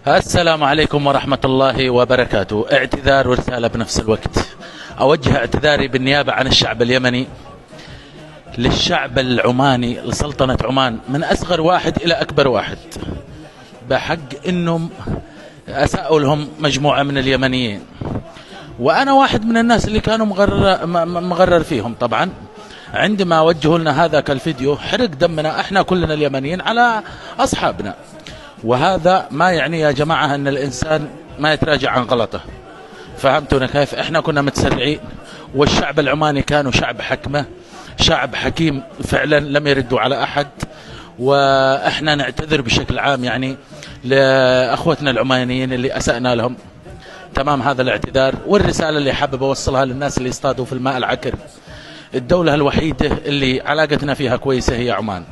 السلام عليكم ورحمة الله وبركاته. اعتذار ورسالة بنفس الوقت. أوجه اعتذاري بالنيابة عن الشعب اليمني للشعب العماني، لسلطنة عمان، من أصغر واحد إلى أكبر واحد، بحق أنهم أساءوا لهم مجموعة من اليمنيين، وأنا واحد من الناس اللي كانوا مغرر فيهم. طبعا عندما وجهوا لنا هذا كالفيديو حرق دمنا احنا كلنا اليمنيين على أصحابنا، وهذا ما يعني يا جماعة أن الإنسان ما يتراجع عن غلطه. فهمتونا كيف؟ احنا كنا متسرعين، والشعب العماني كانوا شعب حكمة، شعب حكيم فعلا، لم يردوا على أحد. وإحنا نعتذر بشكل عام يعني لأخوتنا العمانيين اللي أسأنا لهم. تمام، هذا الاعتذار. والرسالة اللي حابب أوصلها للناس اللي يصطادوا في الماء العكر: الدولة الوحيدة اللي علاقتنا فيها كويسة هي عمان.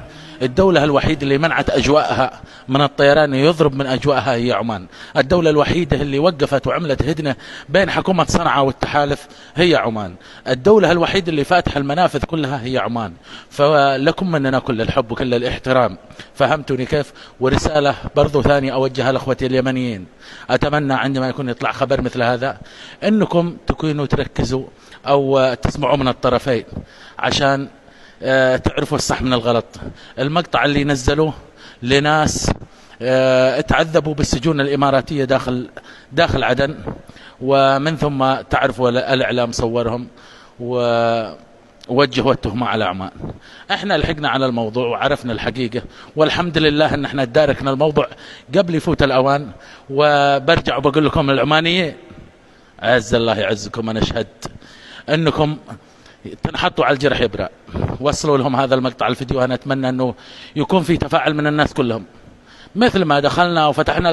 الدولة الوحيدة اللي منعت أجواءها من الطيران يضرب من أجواءها هي عمان. الدولة الوحيدة اللي وقفت وعملت هدنة بين حكومة صنعاء والتحالف هي عمان. الدولة الوحيدة اللي فاتح المنافذ كلها هي عمان. فلكم مننا كل الحب وكل الاحترام. فهمتوني كيف؟ ورسالة برضو ثانية أوجهها لأخوتي اليمنيين: أتمنى عندما يكون يطلع خبر مثل هذا أنكم تكونوا تركزوا أو تسمعوا من الطرفين عشان تعرفوا الصح من الغلط. المقطع اللي نزلوه لناس اتعذبوا بالسجون الإماراتية داخل عدن، ومن ثم تعرفوا الإعلام صورهم ووجهوا التهمة على عمان. احنا لحقنا على الموضوع وعرفنا الحقيقة، والحمد لله ان احنا تداركنا الموضوع قبل يفوت الأوان. وبرجع وبقول لكم العمانيين: عز الله يعزكم، أنا أشهد أنكم تنحطوا على الجرح إبرة. وصلوا لهم هذا المقطع الفيديو. أنا أتمنى أنه يكون في تفاعل من الناس كلهم، مثل ما دخلنا وفتحنا